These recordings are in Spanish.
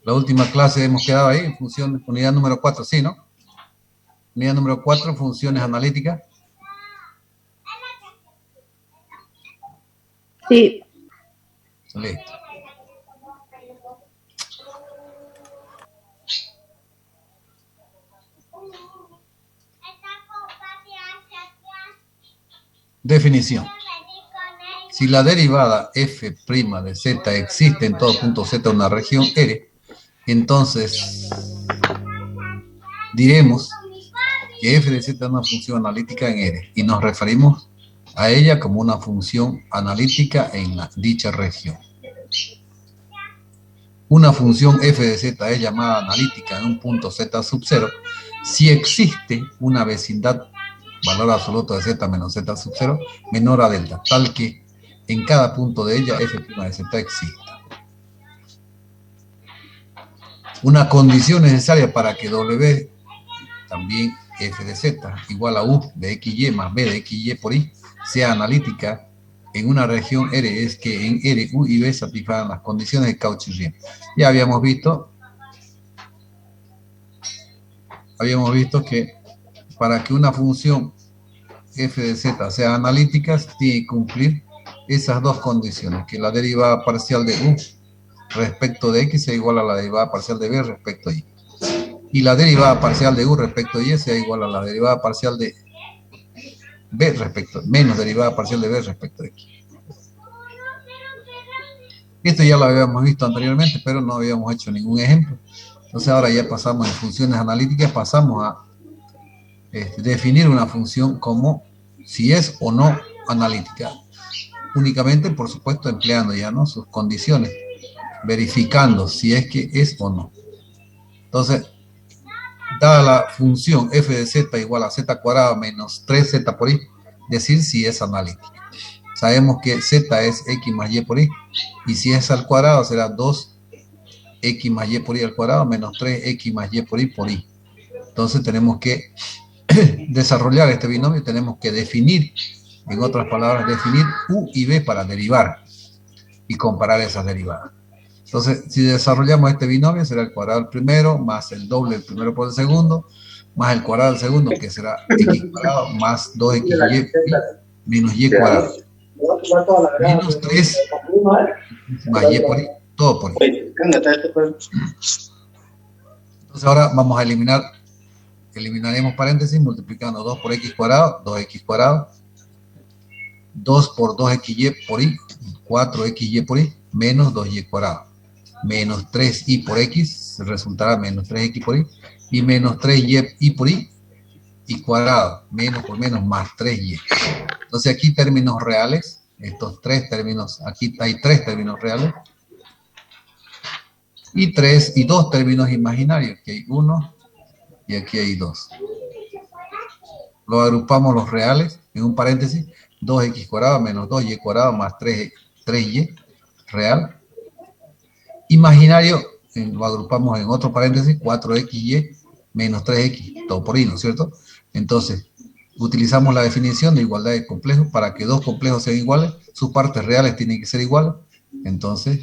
La última clase hemos quedado ahí, función, unidad número 4, ¿sí, no? Unidad número 4, funciones analíticas. Sí. Listo. Definición. Si la derivada f' de z existe en todo punto z una región R, entonces diremos que f de z es una función analítica en R y nos referimos a ella como una función analítica en dicha región. Una función f de z es llamada analítica en un punto z sub 0 si existe una vecindad, valor absoluto de z menos z sub 0, menor a delta, tal que en cada punto de ella f' de z exista. Una condición necesaria para que w, también f de z, igual a u de xy más b de xy por i, sea analítica en una región R es que en R, U y B satisfagan las condiciones de Cauchy-Riemann. Ya habíamos visto que para que una función f de z sea analítica, tiene que cumplir esas dos condiciones, que la derivada parcial de U respecto de X sea igual a la derivada parcial de B respecto a Y. Y la derivada parcial de U respecto a Y sea igual a la derivada parcial de B respecto, menos derivada parcial de B respecto a X. Esto ya lo habíamos visto anteriormente, pero no habíamos hecho ningún ejemplo. Entonces ahora ya pasamos en funciones analíticas, pasamos a definir una función como si es o no analítica. Únicamente, por supuesto, empleando ya, ¿no?, sus condiciones, verificando si es que es o no. Entonces, dada la función f de z igual a z cuadrado menos 3z por i, decir si es analítica. Sabemos que z es x más y por i, y si es al cuadrado será 2x más y por i al cuadrado menos 3x más y por i. Entonces tenemos que desarrollar este binomio, tenemos que definir, en otras palabras, definir u y b para derivar y comparar esas derivadas. Entonces, si desarrollamos este binomio, será el cuadrado del primero más el doble del primero por el segundo, más el cuadrado del segundo, que será x cuadrado, más 2xy menos y cuadrado, menos 3 más y por i, todo por i. Entonces ahora vamos a eliminaremos paréntesis multiplicando 2 por x cuadrado, 2x cuadrado, 2 por 2xy por i, 4xy por i, menos 2y cuadrado, menos 3y por x, resultará menos 3x por i, y menos 3y por i, y cuadrado, menos por menos, más 3y. Entonces aquí términos reales, estos tres términos, aquí hay tres términos reales, y dos términos imaginarios, que hay uno y aquí hay 2. Lo agrupamos los reales en un paréntesis, 2x cuadrado menos 2y cuadrado más 3y real. Imaginario, lo agrupamos en otro paréntesis, 4xy menos 3x, todo por i, ¿no es cierto? Entonces, utilizamos la definición de igualdad de complejos. Para que dos complejos sean iguales, sus partes reales tienen que ser iguales. Entonces,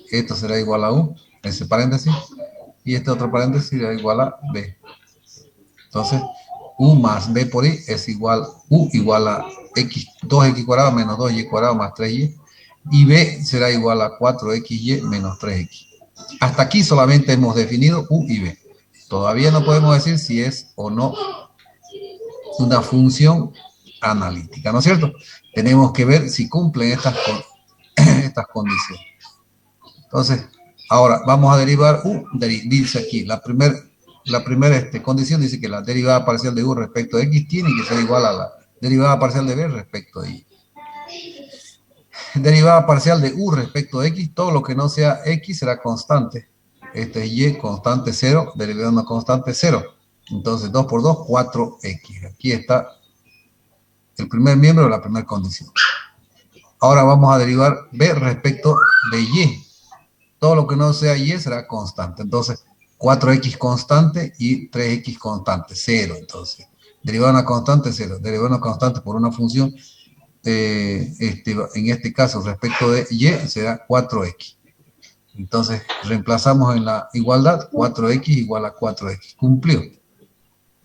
esto será igual a u, ese paréntesis, y este otro paréntesis será igual a b. Entonces, u más b por i es igual, u igual a x, 2x cuadrado menos 2y cuadrado más 3y, y b será igual a 4xy menos 3x. Hasta aquí solamente hemos definido u y b. Todavía no podemos decir si es o no una función analítica, ¿no es cierto? Tenemos que ver si cumplen estas condiciones. Entonces, ahora vamos a derivar u, dice aquí, la primera condición dice que la derivada parcial de u respecto de x tiene que ser igual a la derivada parcial de b respecto de y. Derivada parcial de u respecto de x, todo lo que no sea x será constante. Este es y, constante 0, derivada de una constante 0. Entonces 2 por 2, 4x. Aquí está el primer miembro de la primera condición. Ahora vamos a derivar b respecto de y. Todo lo que no sea y será constante. Entonces 4x constante y 3x constante, 0. Entonces, derivar una constante, 0. Derivar una constante por una función, en este caso respecto de y, será 4x. Entonces reemplazamos en la igualdad 4x igual a 4x. Cumplió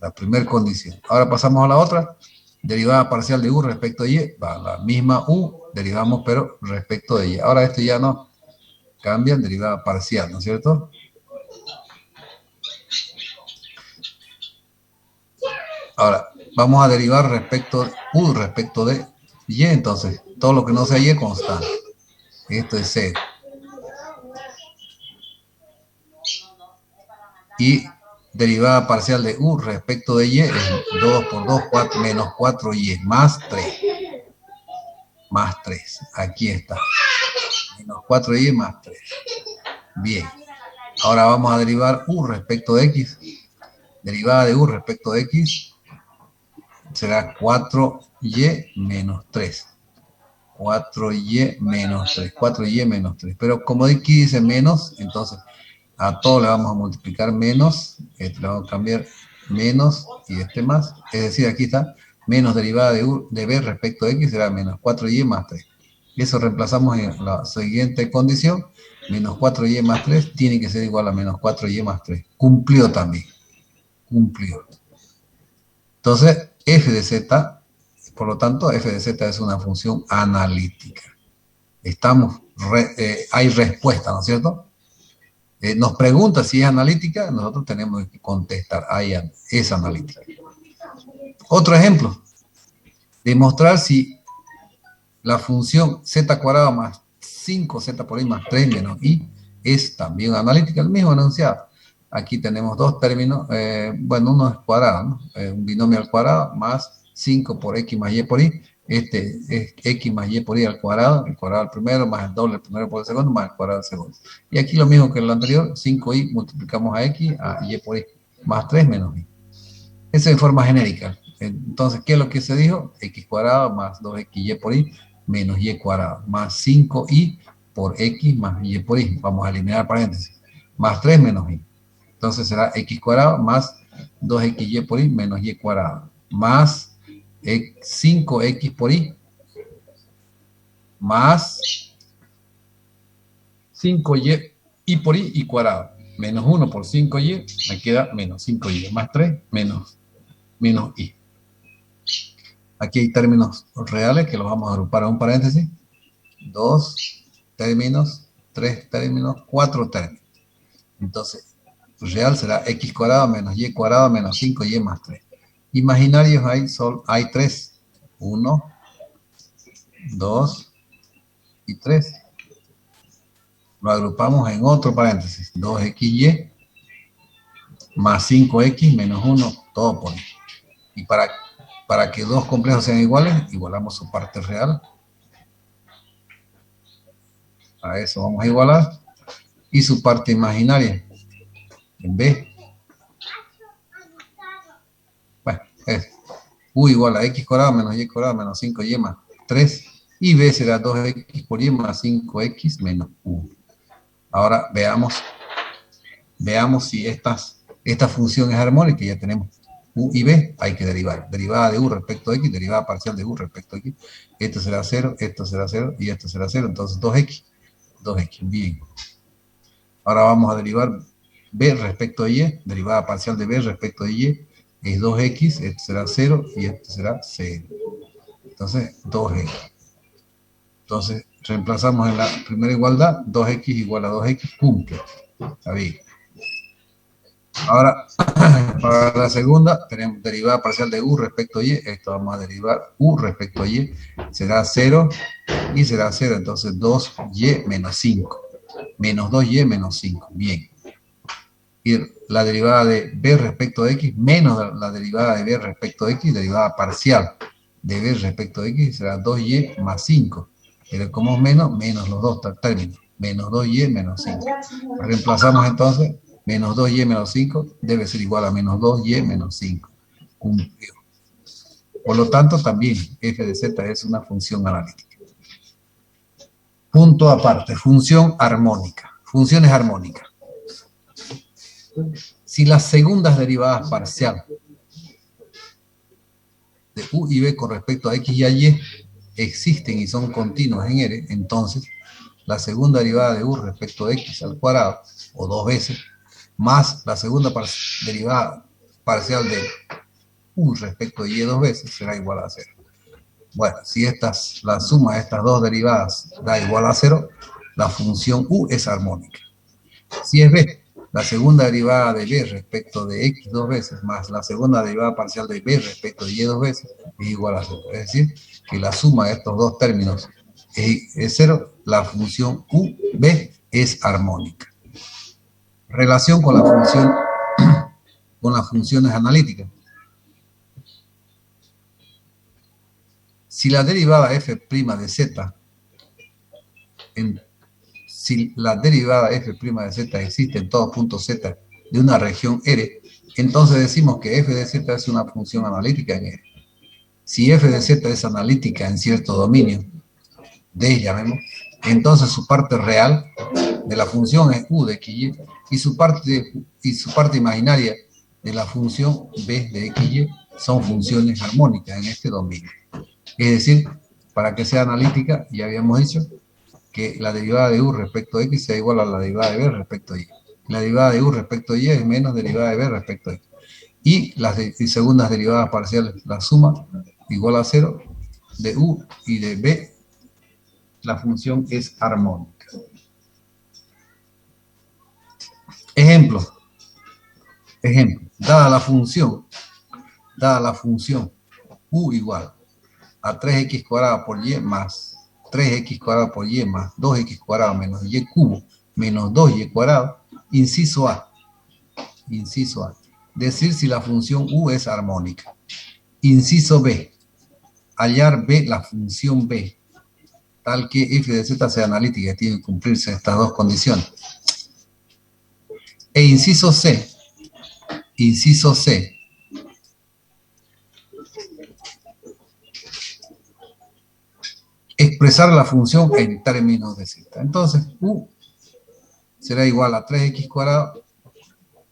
la primera condición. Ahora pasamos a la otra. Derivada parcial de u respecto de y. Va la misma u, derivamos pero respecto de y. Ahora esto ya no cambia en derivada parcial, ¿no es cierto? Ahora, vamos a derivar respecto u respecto de y. Entonces, todo lo que no sea y es constante. Esto es 0. Y derivada parcial de u respecto de y es 2 por 2, 4, menos 4y, más 3. Más 3. Aquí está. Menos 4y más 3. Bien. Ahora vamos a derivar u respecto de x. Derivada de u respecto de x será 4y menos 3. 4y menos 3. 4y menos 3. Pero como aquí dice menos, entonces a todo le vamos a multiplicar menos. Este le vamos a cambiar menos y este más. Es decir, aquí está menos derivada de b respecto de x será menos 4y más 3. Eso reemplazamos en la siguiente condición. Menos 4y más 3 tiene que ser igual a menos 4y más 3. Cumplió también. Cumplió. Entonces, f de z, por lo tanto, f de z es una función analítica. Hay respuesta, ¿no es cierto? Nos pregunta si es analítica, nosotros tenemos que contestar, es analítica. Otro ejemplo, demostrar si la función z cuadrado más 5z por i más 3 menos i es también analítica, el mismo enunciado. Aquí tenemos dos términos, bueno, uno es cuadrado, ¿no? Un binomio al cuadrado más 5 por x más y por i. Este es x más y por i al cuadrado, el cuadrado al primero más el doble del primero por el segundo más el cuadrado del segundo. Y aquí lo mismo que en lo anterior, 5i multiplicamos a x a y por i, más 3 menos i. Eso en forma genérica. Entonces, ¿qué es lo que se dijo? X cuadrado más 2xy por i menos y cuadrado, más 5i por x más y por i. Vamos a eliminar paréntesis. Más 3 menos i. Entonces será x cuadrado más 2xy por i menos y cuadrado, más 5x por i, más 5y por i y cuadrado, menos 1 por 5y, me queda menos 5y, más 3, menos i. Aquí hay términos reales que los vamos a agrupar a un paréntesis. 2 términos, 3 términos, 4 términos. Entonces, real será x cuadrado menos y cuadrado menos 5y más 3. Imaginarios hay 3. 1, 2 y 3. Lo agrupamos en otro paréntesis. 2xy más 5x menos 1, todo por i. Y para que dos complejos sean iguales, igualamos su parte real. A eso vamos a igualar. Y su parte imaginaria, en b. Bueno, es u igual a x cuadrado menos y cuadrado menos 5y más 3. Y b será 2x por y más 5x menos 1. Ahora veamos si esta función es armónica. Ya tenemos u y b, hay que derivar. Derivada de u respecto a x, derivada parcial de u respecto a x. Esto será 0, esto será 0 y esto será 0. Entonces 2x, bien. Ahora vamos a derivar b respecto a y, derivada parcial de b respecto a y, es 2x, esto será 0 y esto será 0. Entonces 2x. Entonces reemplazamos en la primera igualdad, 2x igual a 2x, cumple. Está bien. Ahora, para la segunda, tenemos derivada parcial de u respecto a y. Esto vamos a derivar u respecto a y. Será 0 y será 0. Entonces 2y menos 5. Menos 2y menos 5. Bien. Y la derivada de b respecto de x menos la derivada de b respecto de x, derivada parcial de b respecto de x, será 2y más 5. Pero como es menos los dos términos. Menos 2y menos 5. Reemplazamos entonces. Menos 2y menos 5 debe ser igual a menos 2y menos 5. Cumplió. Por lo tanto, también f de z es una función analítica. Punto aparte, función armónica. Funciones armónicas. Si las segundas derivadas parciales de u y b con respecto a x y a y existen y son continuas en R, entonces la segunda derivada de u respecto de x al cuadrado, o 2 veces, más la segunda derivada parcial de u respecto de y 2 veces, será igual a 0. Bueno, si la suma de estas dos derivadas da igual a 0, la función u es armónica. Si es b, la segunda derivada de b respecto de x 2 veces, más la segunda derivada parcial de b respecto de y 2 veces, es igual a 0. Es decir, que la suma de estos dos términos es 0, la función ub es armónica. Relación con la función, con las funciones analíticas. Si la derivada f' de z, si la derivada f' de z existe en todo punto z de una región R, entonces decimos que f de z es una función analítica en R. Si f de z es analítica en cierto dominio, D llamemos, entonces su parte real de la función es u de xy y su parte imaginaria de la función b de xy son funciones armónicas en este dominio. Es decir, para que sea analítica, ya habíamos dicho que la derivada de u respecto de x sea igual a la derivada de b respecto de y. La derivada de u respecto de y es menos derivada de b respecto de x. Y las segundas derivadas parciales, la suma igual a 0 de u y de b, la función es armónica. Ejemplo, dada la función u igual a 3x cuadrado por y más 3x cuadrado por y más 2x cuadrado menos y cubo menos 2y cuadrado, inciso A, decir si la función u es armónica. Inciso B, hallar b, la función b, tal que f de z sea analítica, tienen que cumplirse estas dos condiciones. E inciso C, expresar la función en términos de z. Entonces, u será igual a 3x cuadrado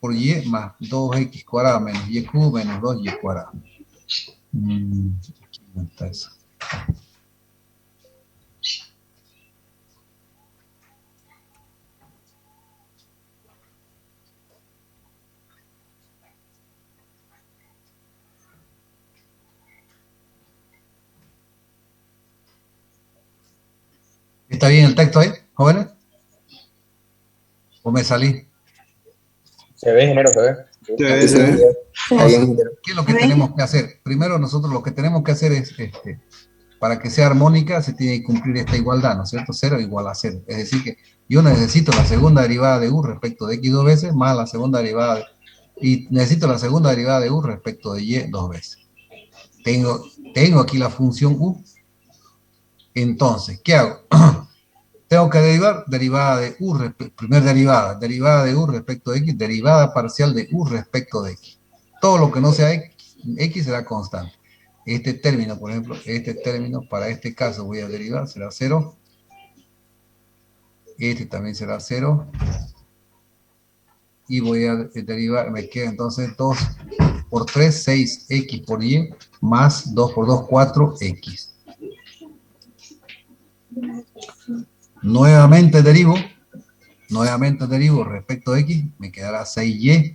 por y más 2x cuadrado menos y cubo menos 2y cuadrado. Aquí no está eso. ¿Está bien el texto ahí, jóvenes? ¿O me salí? Se ve, ingeniero, se ve. Se ve. Entonces, ¿qué es lo que tenemos que hacer? Primero nosotros lo que tenemos que hacer es, para que sea armónica se tiene que cumplir esta igualdad, ¿no es cierto? 0 igual a 0. Es decir que yo necesito la segunda derivada de u respecto de x 2 veces, más la segunda derivada y necesito la segunda derivada de u respecto de y 2 veces. Tengo aquí la función u. Entonces, ¿qué hago? Tengo que derivar derivada de u, primer derivada de u respecto de x, derivada parcial de u respecto de x. Todo lo que no sea x será constante. Este término, por ejemplo, este término, para este caso voy a derivar, será 0. Este también será 0. Y voy a derivar, me queda entonces 2 por 3, 6x por y, más 2 por 2, 4x. Nuevamente derivo respecto de x, me quedará 6y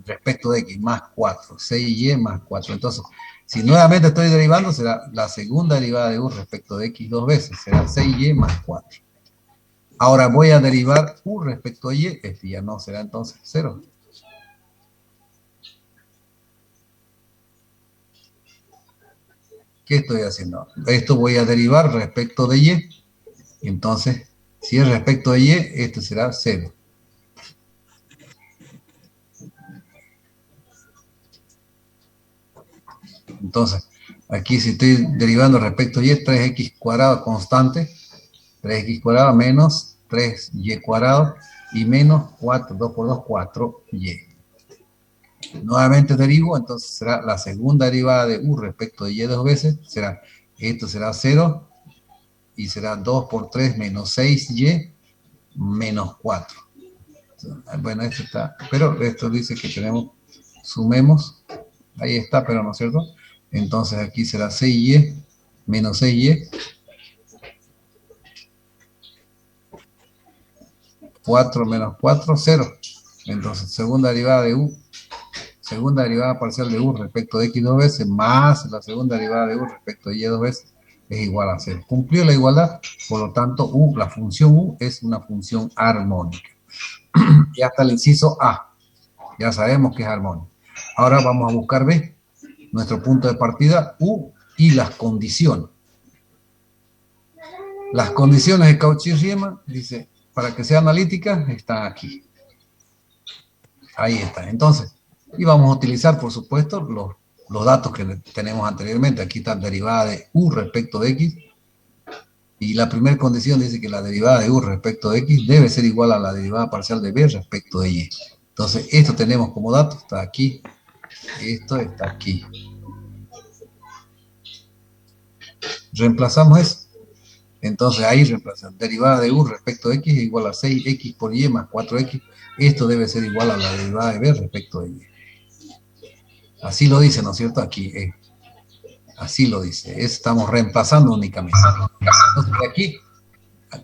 respecto de x, más 4, 6y más 4. Entonces, si nuevamente estoy derivando, será la segunda derivada de u respecto de x 2 veces, será 6y más 4. Ahora voy a derivar u respecto a y, este ya no será entonces 0. ¿Qué estoy haciendo? Esto voy a derivar respecto de y. Entonces, si es respecto de y, esto será 0. Entonces, aquí si estoy derivando respecto a y, 3x cuadrado constante, 3x cuadrado menos 3y cuadrado y menos 4, 2 por 2, 4y. Nuevamente derivo, entonces será la segunda derivada de u respecto de y 2 veces, esto será 0, y será 2 por 3 menos 6y menos 4. Bueno, esto está, pero esto dice que tenemos, sumemos, ahí está, pero no es cierto. Entonces aquí será 6y menos 6y 4 menos 4, 0. Entonces, segunda derivada de u, segunda derivada parcial de u respecto de x dos veces, más la segunda derivada de u respecto de y dos veces, es igual a 0. Cumplió la igualdad, por lo tanto, la función u es una función armónica. Y hasta el inciso A, ya sabemos que es armónica. Ahora vamos a buscar B, nuestro punto de partida, u y las condiciones. Las condiciones de Cauchy-Riemann, dice, para que sea analítica, están aquí. Ahí está. Entonces, y vamos a utilizar, por supuesto, los datos que tenemos anteriormente. Aquí está derivada de u respecto de x. Y la primera condición dice que la derivada de u respecto de x debe ser igual a la derivada parcial de b respecto de y. Entonces, esto tenemos como dato, está aquí. Esto está aquí. Reemplazamos eso. Entonces ahí reemplazamos. Derivada de u respecto de x es igual a 6x por y más 4x. Esto debe ser igual a la derivada de b respecto de y. Así lo dice, ¿no es cierto? Aquí. Así lo dice. Estamos reemplazando únicamente. Entonces de aquí,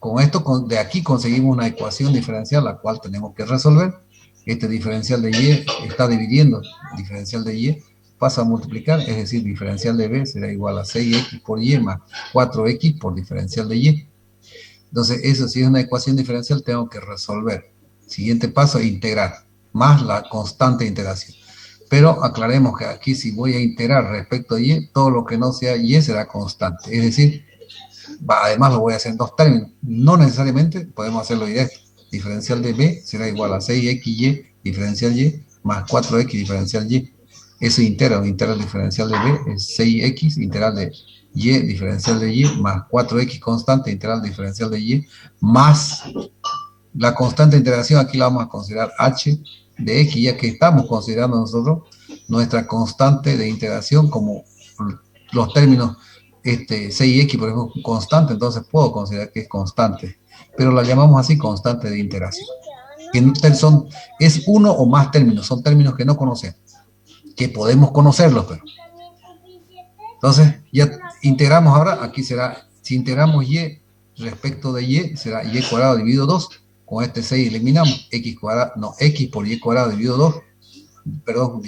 con esto, de aquí conseguimos una ecuación diferencial, la cual tenemos que resolver. Este diferencial de y está dividiendo. Diferencial de y pasa a multiplicar, es decir, diferencial de b será igual a 6x por y más 4x por diferencial de y. Entonces, eso si es una ecuación diferencial, tengo que resolver. Siguiente paso, integrar, más la constante de integración. Pero aclaremos que aquí si voy a integrar respecto a y, todo lo que no sea y será constante. Es decir, además lo voy a hacer en dos términos. No necesariamente podemos hacerlo directo. Diferencial de b será igual a 6xy diferencial y más 4x diferencial y. Eso integral diferencial de b es 6x, integral de y diferencial de y, más 4x constante, integral diferencial de y, más la constante de integración, aquí la vamos a considerar h de x, ya que estamos considerando nosotros nuestra constante de integración como los términos 6x, por ejemplo, constante, entonces puedo considerar que es constante, pero la llamamos así constante de integración. Es uno o más términos, son términos que no conocemos, que podemos conocerlos, pero. Entonces, ya integramos ahora, aquí será, si integramos y respecto de y, será y cuadrado dividido 2, con este 6 eliminamos, x cuadrado, no, x por y cuadrado dividido 2, perdón,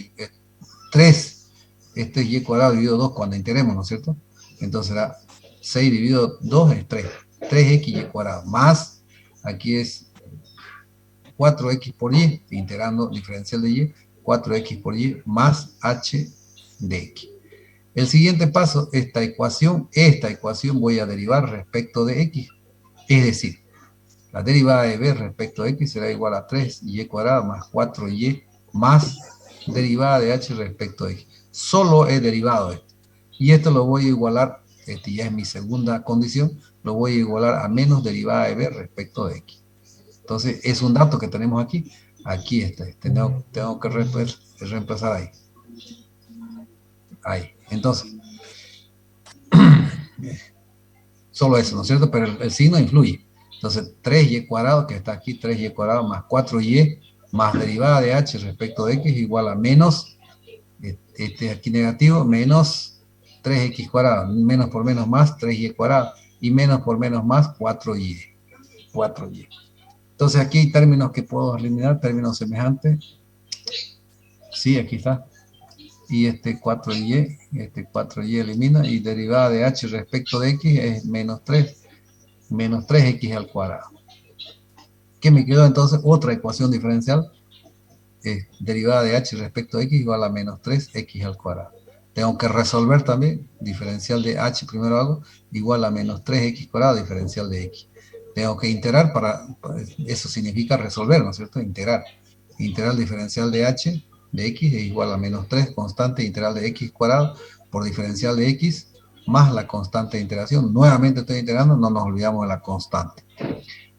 3, este es y cuadrado dividido 2 cuando integremos, ¿no es cierto? Entonces será 6 dividido 2 es 3, 3x y cuadrado, más, aquí es 4x por y, integrando diferencial de y, 4x por y más h de x. El siguiente paso, esta ecuación voy a derivar respecto de x. Es decir, la derivada de b respecto de x será igual a 3y cuadrado más 4y más derivada de h respecto de x. Solo he derivado esto. Y esto lo voy a igualar, este ya es mi segunda condición, lo voy a igualar a menos derivada de b respecto de x. Entonces, es un dato que tenemos aquí. Aquí está. Tengo que reemplazar ahí. Ahí. Entonces, solo eso, ¿no es cierto? Pero el signo influye. Entonces, 3y cuadrado, que está aquí, 3y cuadrado más 4y más derivada de h respecto de x igual a menos, aquí negativo, menos 3x cuadrado. Menos por menos más, 3y cuadrado. Y menos por menos más, 4y. 4y. Entonces, aquí hay términos que puedo eliminar, términos semejantes. Sí, aquí está. Y este 4y elimina, y derivada de h respecto de x es menos 3x al cuadrado. ¿Qué me quedó entonces? Otra ecuación diferencial, derivada de h respecto de x igual a menos 3x al cuadrado. Tengo que resolver también, diferencial de h primero hago, igual a menos 3x cuadrado, diferencial de x. Tengo que integrar eso significa resolver, ¿no es cierto? Integrar. Integral diferencial de h de x es igual a menos 3 constante integral de x cuadrado por diferencial de x más la constante de integración. Nuevamente estoy integrando, no nos olvidamos de la constante.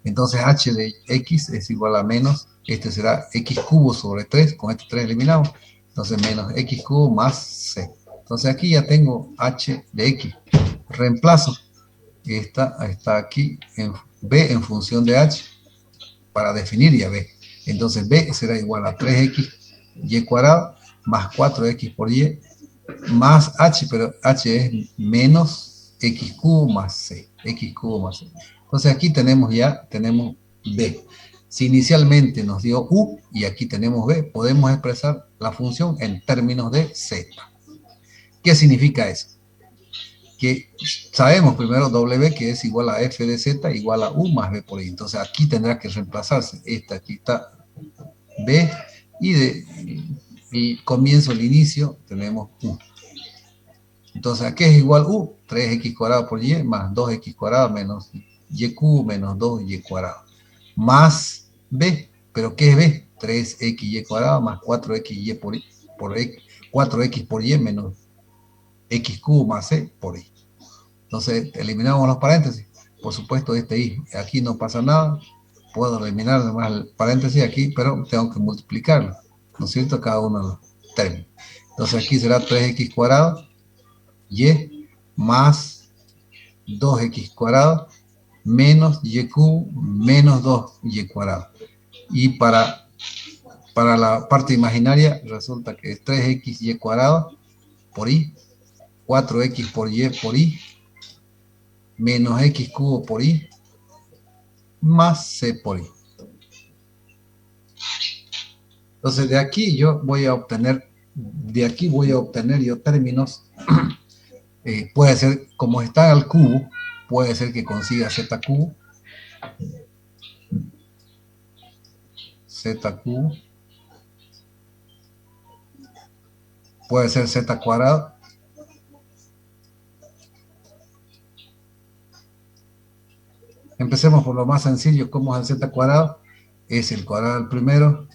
Entonces h de x es igual a menos, este será x cubo sobre 3, con este 3 eliminamos, entonces menos x cubo más c. Entonces aquí ya tengo h de x. Reemplazo, esta está aquí en b en función de h para definir ya b. Entonces b será igual a 3x y cuadrado más 4x por y más h, pero h es menos x cubo más c. X cubo más c. Entonces aquí tenemos b. Si inicialmente nos dio u y aquí tenemos b, podemos expresar la función en términos de z. ¿Qué significa eso? Que sabemos primero w que es igual a f de z igual a u más b por i. Entonces aquí tendrá que reemplazarse. Aquí está b y comienzo el inicio tenemos u. Entonces, ¿a qué es igual u? 3x cuadrado por y más 2x cuadrado menos y cubo menos 2y cuadrado. Más b. ¿Pero qué es b? 3xy cuadrado más 4xy por y, 4x por y menos x cubo más c por y. Entonces, eliminamos los paréntesis. Por supuesto, este y. Aquí no pasa nada. Puedo eliminar además el paréntesis aquí, pero tengo que multiplicarlo. ¿No es cierto? Cada uno de los términos. Entonces, aquí será 3x cuadrado y más 2x cuadrado menos y cubo menos 2y cuadrado. Y para la parte imaginaria resulta que es 3xy cuadrado por y, 4x por y menos x cubo por y más c por y. Entonces de aquí yo voy a obtener, yo términos. Puede ser, como está al cubo, puede ser que consiga z cubo, puede ser z cuadrado, empecemos por lo más sencillo. ¿Cómo es el z cuadrado? Es el cuadrado del primero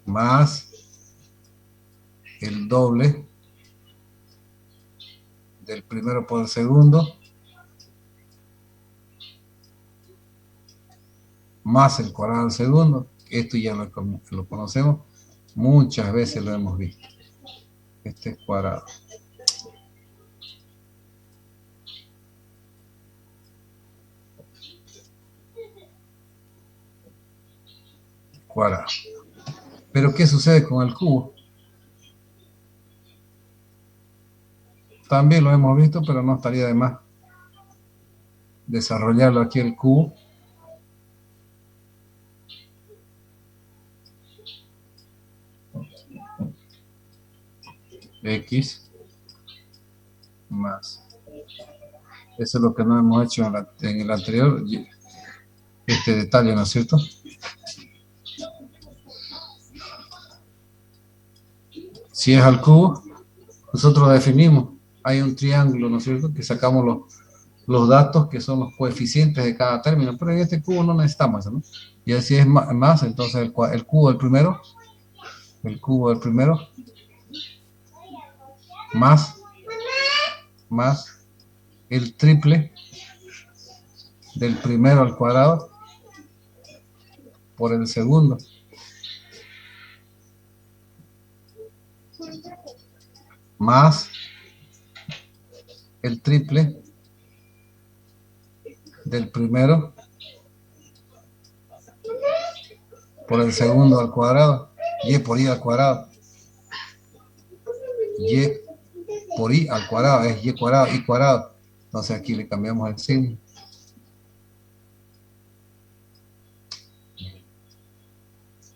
más el doble del primero por el segundo más el cuadrado del segundo. Esto ya lo conocemos, muchas veces lo hemos visto. Este es cuadrado. Cuadrado. Pero ¿qué sucede con el cubo? También lo hemos visto, pero no estaría de más desarrollarlo aquí el cubo. X más. Eso es lo que no hemos hecho en el anterior, este detalle, ¿no es cierto? Si es al cubo, nosotros definimos, hay un triángulo, ¿no es cierto?, que sacamos los datos que son los coeficientes de cada término, pero en este cubo no necesitamos eso, ¿no? Y así es más, entonces el cubo del primero, más el triple del primero al cuadrado por el segundo más el triple del primero por el segundo al cuadrado, y por i al cuadrado, y por i al cuadrado es y cuadrado, i cuadrado. Entonces aquí le cambiamos el signo.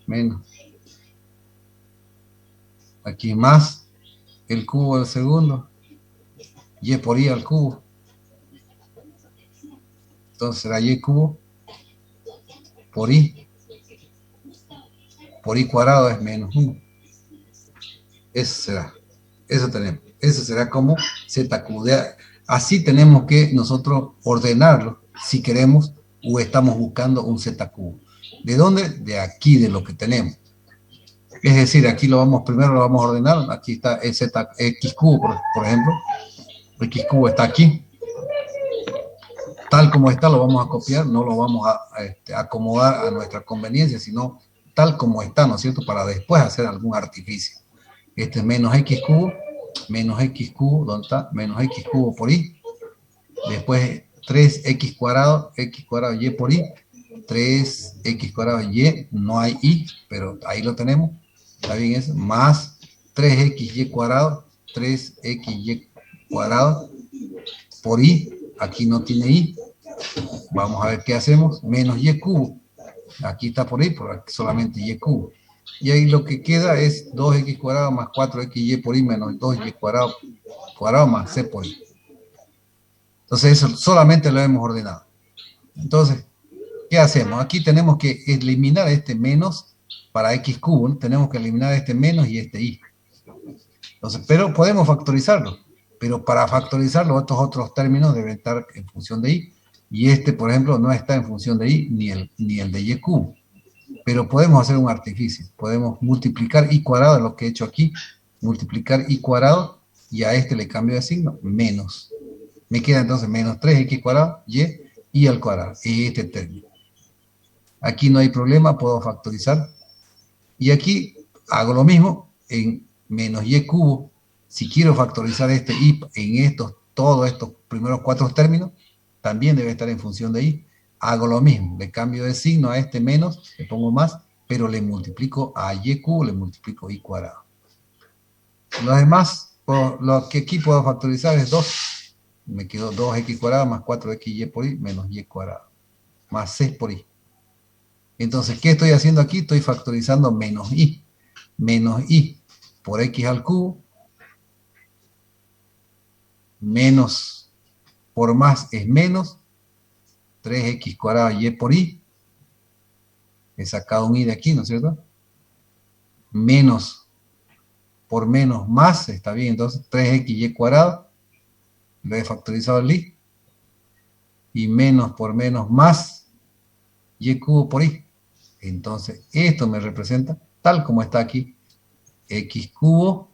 Menos. Aquí más el cubo del segundo, y por i al cubo. Entonces será y cubo por i cuadrado es menos 1. Eso será. Eso tenemos. Eso será como z cubo. Así tenemos que nosotros ordenarlo si queremos o estamos buscando un z cubo. ¿De dónde? De aquí, de lo que tenemos. Es decir, aquí primero lo vamos a ordenar. Aquí está el x cubo, por ejemplo. X cubo está aquí. Tal como está lo vamos a copiar, no lo vamos a acomodar a nuestra conveniencia, sino tal como está, ¿no es cierto?, para después hacer algún artificio. Este es menos x cubo, ¿dónde está? Menos x cubo por i. Después 3x cuadrado y por i. 3x cuadrado y, no hay i, pero ahí lo tenemos. ¿Está bien eso? Más 3xy cuadrado, 3xy cuadrado por i. Aquí no tiene i. Vamos a ver qué hacemos. Menos y cubo. Aquí está por ahí, por aquí solamente y cubo. Y ahí lo que queda es 2x cuadrado más 4xy por y menos 2y cuadrado más c por y. Entonces eso solamente lo hemos ordenado. Entonces, ¿qué hacemos? Aquí tenemos que eliminar este menos para x cubo, ¿no? Tenemos que eliminar este menos y este y. Entonces, pero podemos factorizarlo. Pero para factorizarlo, estos otros términos deben estar en función de y. Y este, por ejemplo, no está en función de y ni el de y cubo. Pero podemos hacer un artificio. Podemos multiplicar y cuadrado, lo que he hecho aquí. Multiplicar y cuadrado, y a este le cambio de signo, menos. Me queda entonces menos 3x cuadrado, y al cuadrado. Este término. Aquí no hay problema, puedo factorizar. Y aquí hago lo mismo en menos y cubo. Si quiero factorizar este y en todos estos primeros 4 términos, también debe estar en función de y. Hago lo mismo, le cambio de signo a este menos, le pongo más, pero le multiplico a y cubo, le multiplico y cuadrado. Los demás, lo que aquí puedo factorizar es 2. Me quedó 2x cuadrado más 4xy por y menos y cuadrado, más 6 por y. Entonces, ¿qué estoy haciendo aquí? Estoy factorizando menos y por x al cubo, menos por más es menos, 3x cuadrado y por y, he sacado un y de aquí, ¿no es cierto? Menos por menos más, está bien, entonces 3xy cuadrado, lo he factorizado el y, y menos por menos más, y cubo por y. Entonces, esto me representa, tal como está aquí, x cubo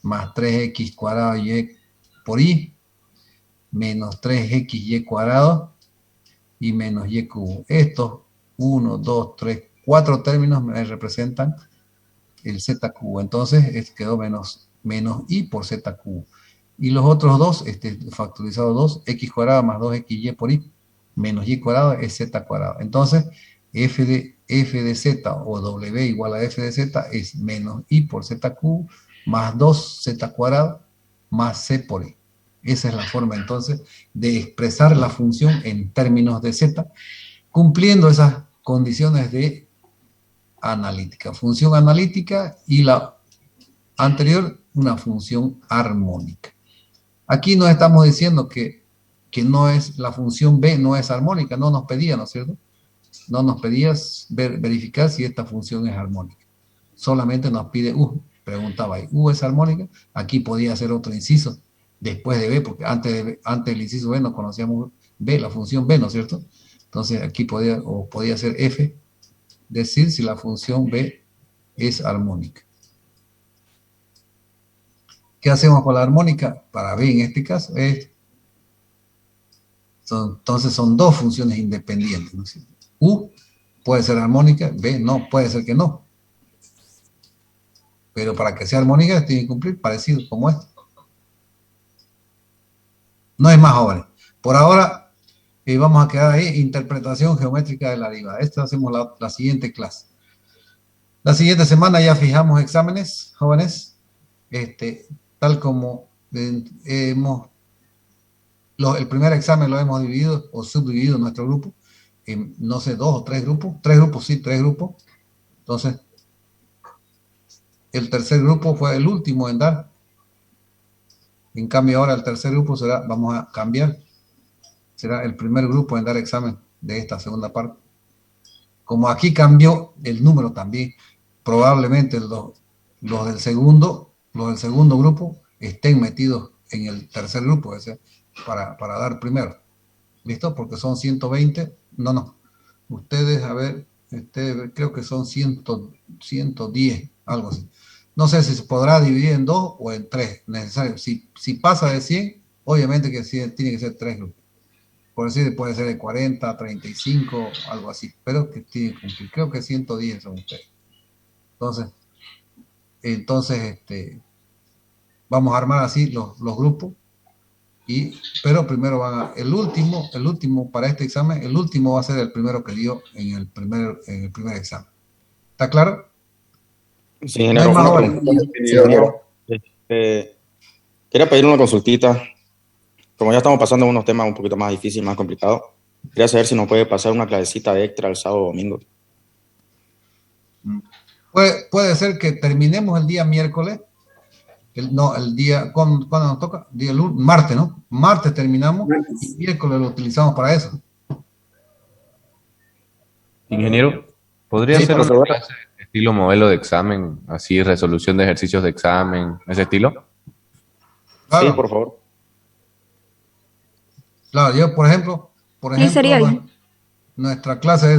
más 3x cuadrado y por y, menos 3xy cuadrado y menos y cubo. Estos 1, 2, 3, 4 términos me representan el z cubo. Entonces, quedó menos y por z cubo. Y los otros dos, factorizado 2, x cuadrado más 2xy por y, menos y cuadrado es z cuadrado. Entonces, f de z o w igual a f de z es menos y por z cubo más 2z cuadrado más c por y. Esa es la forma entonces de expresar la función en términos de z, cumpliendo esas condiciones de analítica. Función analítica y la anterior, una función armónica. Aquí nos estamos diciendo que no es la función b, no es armónica, no nos pedía, ¿no es cierto? No nos pedía verificar si esta función es armónica. Solamente nos pide u. Preguntaba ahí, u es armónica. Aquí podía hacer otro inciso después de b, porque antes del inciso b no conocíamos b, la función b, ¿no es cierto? Entonces aquí podía ser f, decir si la función b es armónica. ¿Qué hacemos con la armónica? Para b en este caso entonces son dos funciones independientes, ¿no es cierto? U puede ser armónica, B no, puede ser que no. Pero para que sea armónica tiene que cumplir parecido como esto. No es más ahora. Por ahora vamos a quedar ahí, interpretación geométrica de la derivada. Esto hacemos la siguiente clase. La siguiente semana ya fijamos exámenes, jóvenes. Tal como el primer examen lo hemos dividido o subdividido en nuestro grupo. No sé, 2 o 3 grupos. 3 grupos, sí, 3 grupos. Entonces, el tercer grupo fue el último en dar. En cambio, ahora el tercer grupo vamos a cambiar. Será el primer grupo en dar examen de esta segunda parte. Como aquí cambió el número también, probablemente los del segundo grupo estén metidos en el tercer grupo, o sea, para dar primero. ¿Listo? Porque son 120. No. Ustedes, a ver, creo que son 110, algo así. No sé si se podrá dividir en 2 o en 3, necesario. Si pasa de 100, obviamente que tiene que ser 3 grupos. Por decir, puede ser de 40, 35, algo así. Pero que tiene que cumplir. Creo que 110 son ustedes. Entonces, vamos a armar así los grupos. Pero primero el último para este examen, el último va a ser el primero que dio en el primer examen. ¿Está claro? Sí, ingeniero, No una pregunta. Sí, ingeniero. Quería pedir una consultita. Como ya estamos pasando unos temas un poquito más difíciles, más complicados, Quería saber si nos puede pasar una clasecita extra el sábado o domingo. Puede ser que terminemos el día miércoles, el día, ¿cuándo nos toca? Día lunes, martes, ¿no? Martes terminamos y miércoles lo utilizamos para eso. Ingeniero, ¿podría Sí, ser por una favor. clase estilo modelo de examen, así resolución de ejercicios de examen, ese estilo? Claro, Sí, por favor. claro, yo, Sí, sería nue- bien. nuestra clase es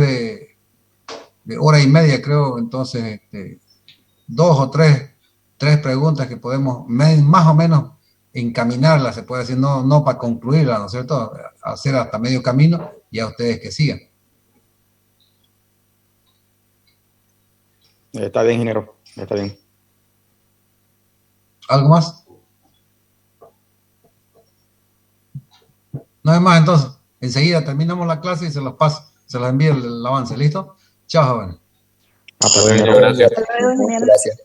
de hora y media, creo, entonces, dos o tres preguntas que podemos más o menos encaminarlas, se puede decir, no para concluirla, ¿no es cierto? Hacer hasta medio camino y a ustedes que sigan. Está bien, ingeniero. Está bien. ¿Algo más? No hay más, entonces. Enseguida terminamos la clase y se los paso, se los envío el avance, ¿listo? Chao, jóvenes. Hasta Bueno, luego. gracias. Hasta luego, ingeniero. Gracias.